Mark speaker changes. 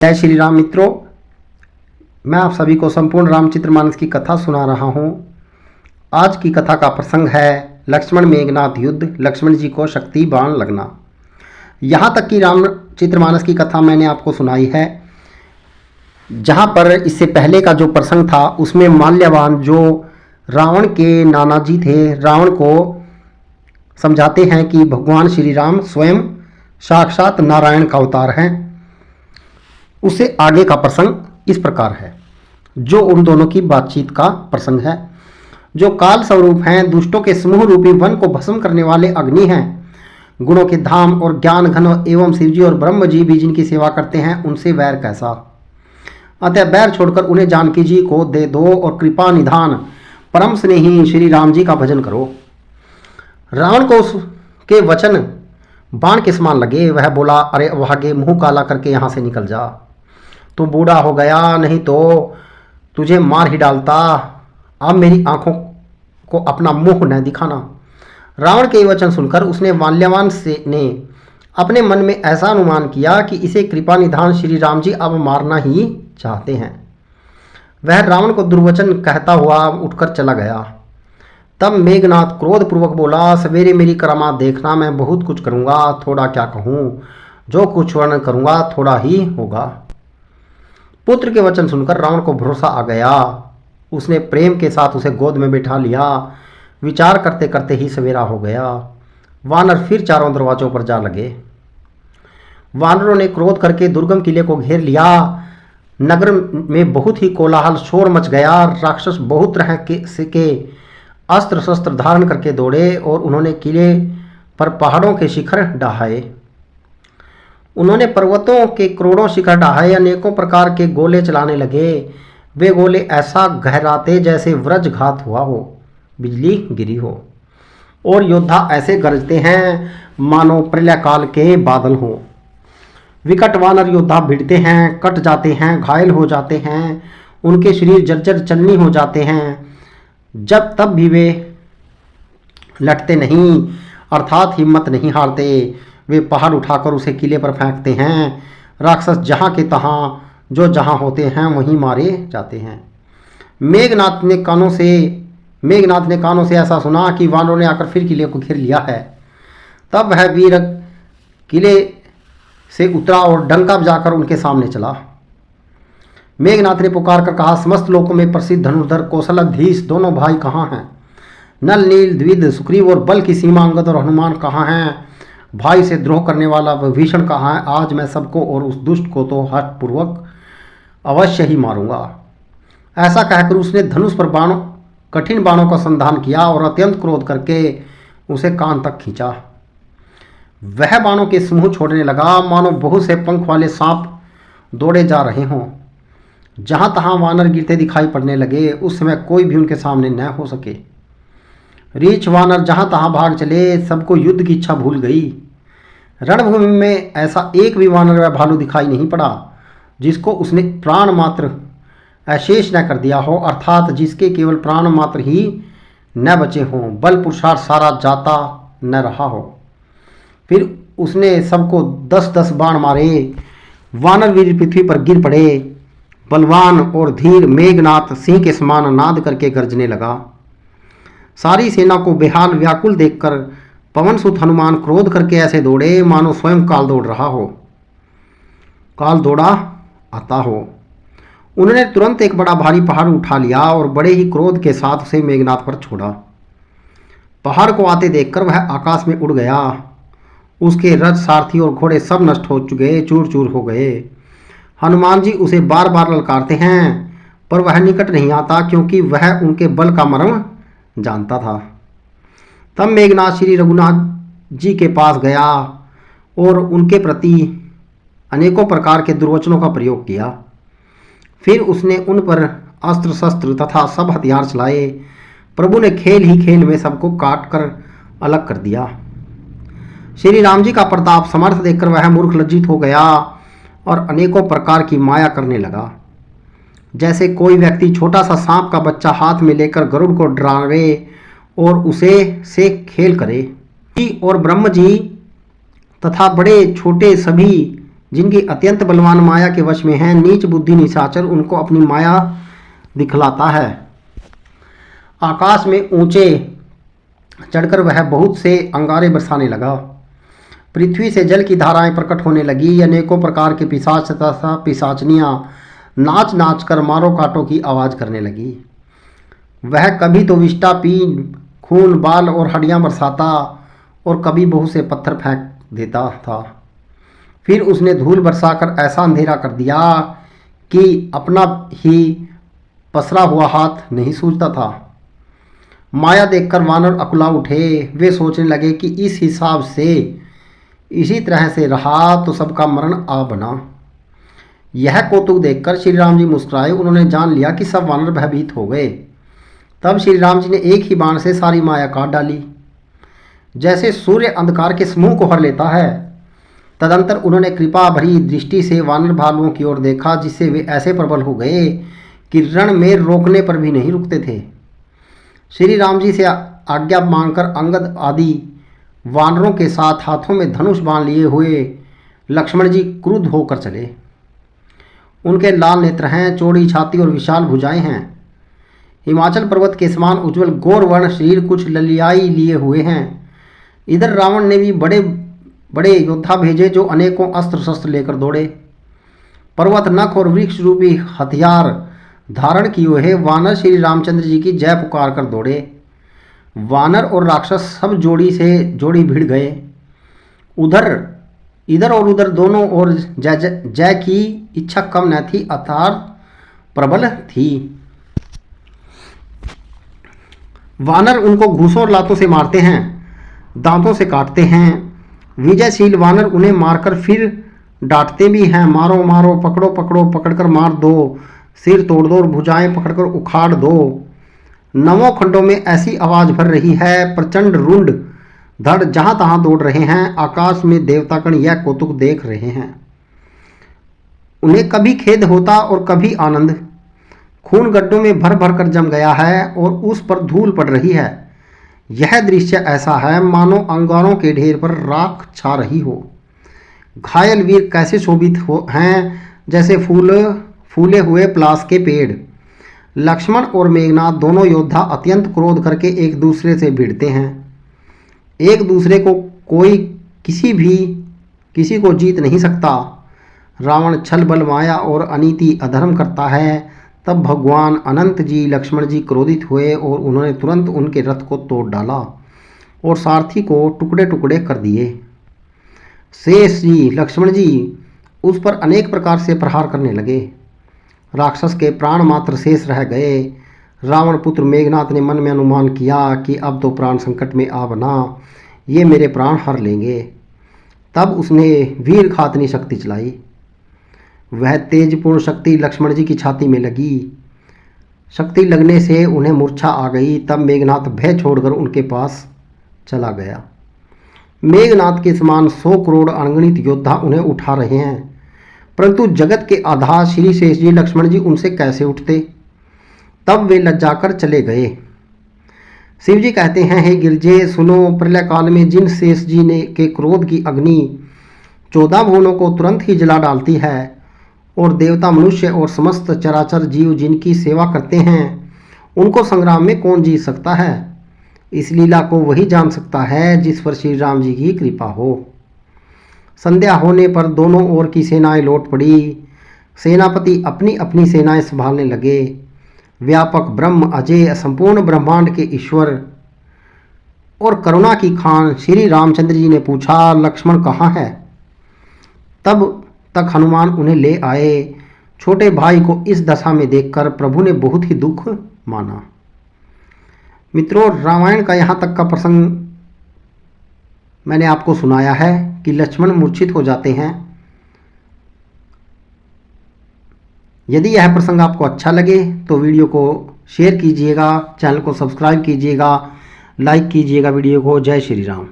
Speaker 1: जय श्री राम मित्रों, मैं आप सभी को संपूर्ण रामचरितमानस की कथा सुना रहा हूँ। आज की कथा का प्रसंग है लक्ष्मण मेघनाथ युद्ध, लक्ष्मण जी को शक्ति बाण लगना। यहाँ तक कि रामचरितमानस की कथा मैंने आपको सुनाई है। जहाँ पर इससे पहले का जो प्रसंग था उसमें माल्यवान जो रावण के नाना जी थे, रावण को समझाते हैं कि भगवान श्री राम स्वयं साक्षात नारायण का अवतार हैं। उससे आगे का प्रसंग इस प्रकार है, जो उन दोनों की बातचीत का प्रसंग है। जो काल स्वरूप हैं, दुष्टों के समूह रूपी वन को भस्म करने वाले अग्नि हैं, गुणों के धाम और ज्ञान घन एवं शिवजी और ब्रह्म जी भी जिनकी सेवा करते हैं, उनसे वैर कैसा। अतः बैर छोड़कर उन्हें जानकी जी को दे दो और कृपा निधान परम स्नेही श्री राम जी का भजन करो। रावण को उसके वचन बाण के समान लगे। वह बोला, अरे अभागे, मुंह काला करके यहाँ से निकल जा। तू बूढ़ा हो गया, नहीं तो तुझे मार ही डालता। अब मेरी आंखों को अपना मुंह न दिखाना। रावण के वचन सुनकर उसने माल्यवान ने अपने मन में ऐसा अनुमान किया कि इसे कृपा निधान श्री राम जी अब मारना ही चाहते हैं। वह रावण को दुर्वचन कहता हुआ उठकर चला गया। तब मेघनाथ क्रोधपूर्वक बोला, सवेरे मेरी करामात देखना, मैं बहुत कुछ करूँगा, थोड़ा क्या कहूँ, जो कुछ वर्णन करूँगा थोड़ा ही होगा। पुत्र के वचन सुनकर रावण को भरोसा आ गया। उसने प्रेम के साथ उसे गोद में बिठा लिया। विचार करते करते ही सवेरा हो गया। वानर फिर चारों दरवाजों पर जा लगे। वानरों ने क्रोध करके दुर्गम किले को घेर लिया। नगर में बहुत ही कोलाहल शोर मच गया। राक्षस बहुत तरह के अस्त्र शस्त्र धारण करके दौड़े और उन्होंने किले पर पहाड़ों के शिखर ढहाए। उन्होंने पर्वतों के करोड़ों शिखर ढहाए। अनेकों प्रकार के गोले चलाने लगे। वे गोले ऐसा गहराते जैसे वज्रघात हुआ हो, बिजली गिरी हो, और योद्धा ऐसे गरजते हैं मानो प्रलय काल के बादल हो। विकट वानर योद्धा भिड़ते हैं, कट जाते हैं, घायल हो जाते हैं, उनके शरीर जर्जर चलनी हो जाते हैं। जब तब भी वे लटते नहीं, अर्थात हिम्मत नहीं हारते। वे पहाड़ उठाकर उसे किले पर फेंकते हैं। राक्षस जहाँ के तहाँ, जो जहाँ होते हैं वहीं मारे जाते हैं। मेघनाथ ने कानों से ऐसा सुना कि वानरों ने आकर फिर किले को घेर लिया है। तब वह वीर किले से उतरा और डंका बजाकर उनके सामने चला। मेघनाथ ने पुकार कर कहा, समस्त लोकों में प्रसिद्ध धनुर्धर कौशलधीश दोनों भाई कहाँ हैं? नल, नील, द्विविद, सुग्रीव और बल की सीमा अंगद और हनुमान कहाँ हैं? भाई से द्रोह करने वाला विभीषण कहाँ है? आज मैं सबको और उस दुष्ट को तो हठपूर्वक अवश्य ही मारूंगा। ऐसा कहकर उसने धनुष पर कठिन बाणों का संधान किया और अत्यंत क्रोध करके उसे कान तक खींचा। वह बाणों के समूह छोड़ने लगा, मानो बहुत से पंख वाले सांप दौड़े जा रहे हों। जहाँ तहाँ वानर गिरते दिखाई पड़ने लगे। उस समय कोई भी उनके सामने न हो सके। रीछ वानर जहाँ तहाँ भाग चले, सबको युद्ध की इच्छा भूल गई। रणभूमि में ऐसा एक भी वानर व भालू दिखाई नहीं पड़ा जिसको उसने प्राण मात्र अशेष न कर दिया हो, अर्थात जिसके केवल प्राण मात्र ही न बचे हों, बल पुरुषार्थ सारा जाता न रहा हो। फिर उसने सबको 10-10 बाण मारे। वानर वीर पृथ्वी पर गिर पड़े। बलवान और धीर मेघनाथ सिंह के समान नाद करके गरजने लगा। सारी सेना को बेहाल व्याकुल देखकर पवन सुत हनुमान क्रोध करके ऐसे दौड़े मानो स्वयं काल दौड़ रहा हो, काल दौड़ा आता हो। उन्होंने तुरंत एक बड़ा भारी पहाड़ उठा लिया और बड़े ही क्रोध के साथ उसे मेघनाथ पर छोड़ा। पहाड़ को आते देखकर वह आकाश में उड़ गया। उसके रथ, सारथी और घोड़े सब नष्ट हो चुके, चूर चूर हो गए। हनुमान जी उसे बार बार ललकारते हैं, पर वह निकट नहीं आता, क्योंकि वह उनके बल का मर्म जानता था। तब मेघनाथ श्री रघुनाथ जी के पास गया और उनके प्रति अनेकों प्रकार के दुर्वचनों का प्रयोग किया। फिर उसने उन पर अस्त्र शस्त्र तथा सब हथियार चलाए। प्रभु ने खेल ही खेल में सबको काट कर अलग कर दिया। श्री राम जी का प्रताप समर्थ देखकर वह मूर्ख लज्जित हो गया और अनेकों प्रकार की माया करने लगा। जैसे कोई व्यक्ति छोटा सा सांप का बच्चा हाथ में लेकर गरुड़ को डरावे और उसे से खेल करे। और ब्रह्म जी तथा बड़े छोटे सभी जिनकी अत्यंत बलवान माया के वश में हैं, नीच बुद्धि निशाचर उनको अपनी माया दिखलाता है। आकाश में ऊंचे चढ़कर वह बहुत से अंगारे बरसाने लगा। पृथ्वी से जल की धाराएं प्रकट होने लगी। अनेकों प्रकार के पिशाच तथा पिशाचनियां नाच नाच कर मारो काटो की आवाज़ करने लगी। वह कभी तो विष्टा पीन खून बाल और हड्डियां बरसाता और कभी बहुत से पत्थर फेंक देता था। फिर उसने धूल बरसाकर ऐसा अंधेरा कर दिया कि अपना ही पसरा हुआ हाथ नहीं सूझता था। माया देखकर वानर अकुला उठे। वे सोचने लगे कि इस हिसाब से इसी तरह से रहा तो सबका मरण आ बना। यह कौतुक देखकर श्री राम जी मुस्कुराए। उन्होंने जान लिया कि सब वानर भयभीत हो गए। तब श्री राम जी ने एक ही बाण से सारी माया काट डाली, जैसे सूर्य अंधकार के समूह को हर लेता है। तदंतर उन्होंने कृपा भरी दृष्टि से वानर भालुओं की ओर देखा, जिससे वे ऐसे प्रबल हो गए कि रण में रोकने पर भी नहीं रुकते थे। श्री राम जी से आज्ञा मांगकर अंगद आदि वानरों के साथ हाथों में धनुष बाण लिए हुए लक्ष्मण जी क्रुद्ध होकर चले। उनके लाल नेत्र हैं, चौड़ी छाती और विशाल भुजाएं हैं। हिमाचल पर्वत के समान उज्ज्वल गौरवर्ण शरीर, कुछ ललियाई लिए हुए हैं। इधर रावण ने भी बड़े बड़े योद्धा भेजे जो अनेकों अस्त्र शस्त्र लेकर दौड़े। पर्वत नख और वृक्ष रूपी हथियार धारण किए हुए वानर श्री रामचंद्र जी की जय पुकार कर दौड़े। वानर और राक्षस सब जोड़ी से जोड़ी भिड़ गए। इधर और उधर दोनों ओर जय की इच्छा कम न थी, अर्थात प्रबल थी। वानर उनको घूसों और लातों से मारते हैं, दांतों से काटते हैं। विजयशील वानर उन्हें मारकर फिर डांटते भी हैं, मारो मारो, पकड़ो पकड़ो, पकड़कर मार दो, सिर तोड़ दो और भुजाएं पकड़कर उखाड़ दो। नवों खंडों में ऐसी आवाज भर रही है, प्रचंड रुंड धड़ जहां तहां दौड़ रहे हैं। आकाश में देवतागण यह कौतुक देख रहे हैं। उन्हें कभी खेद होता और कभी आनंद। खून गड्ढों में भर भर कर जम गया है और उस पर धूल पड़ रही है। यह दृश्य ऐसा है मानो अंगारों के ढेर पर राख छा रही हो। घायल वीर कैसे शोभित हैं, जैसे फूले हुए पलाश के पेड़। लक्ष्मण और मेघनाथ दोनों योद्धा अत्यंत क्रोध करके एक दूसरे से भिड़ते हैं। एक दूसरे को कोई किसी को जीत नहीं सकता। रावण छल बल माया और अनीति अधर्म करता है। तब भगवान अनंत जी लक्ष्मण जी क्रोधित हुए और उन्होंने तुरंत उनके रथ को तोड़ डाला और सारथी को टुकड़े टुकड़े कर दिए। शेष जी लक्ष्मण जी उस पर अनेक प्रकार से प्रहार करने लगे। राक्षस के प्राण मात्र शेष रह गए। रावण पुत्र मेघनाथ ने मन में अनुमान किया कि अब तो प्राण संकट में आ बना, ये मेरे प्राण हर लेंगे। तब उसने वीर घातनी शक्ति चलाई। वह तेजपूर्ण शक्ति लक्ष्मण जी की छाती में लगी। शक्ति लगने से उन्हें मूर्छा आ गई। तब मेघनाथ भय छोड़कर उनके पास चला गया। मेघनाथ के समान 100 करोड़ अनगणित योद्धा उन्हें उठा रहे हैं, परंतु जगत के आधार श्री शेष जी लक्ष्मण जी उनसे कैसे उठते। तब वे लज्जा कर चले गए। शिव जी कहते हैं, हे गिरजे सुनो, प्रलय काल में जिन शेष जी ने के क्रोध की अग्नि 14 भुवनों को तुरंत ही जला डालती है और देवता मनुष्य और समस्त चराचर जीव जिनकी सेवा करते हैं उनको संग्राम में कौन जीत सकता है। इस लीला को वही जान सकता है जिस पर श्री राम जी की कृपा हो। संध्या होने पर दोनों ओर की सेनाएं लौट पड़ी। सेनापति अपनी अपनी सेनाएं संभालने लगे। व्यापक ब्रह्म अजय संपूर्ण ब्रह्मांड के ईश्वर और करुणा की खान श्री रामचंद्र जी ने पूछा, लक्ष्मण कहाँ है। तब तक हनुमान उन्हें ले आए। छोटे भाई को इस दशा में देखकर प्रभु ने बहुत ही दुख माना। मित्रों, रामायण का यहाँ तक का प्रसंग मैंने आपको सुनाया है कि लक्ष्मण मूर्छित हो जाते हैं। यदि यह प्रसंग आपको अच्छा लगे तो वीडियो को शेयर कीजिएगा, चैनल को सब्सक्राइब कीजिएगा, लाइक कीजिएगा वीडियो को। जय श्री राम।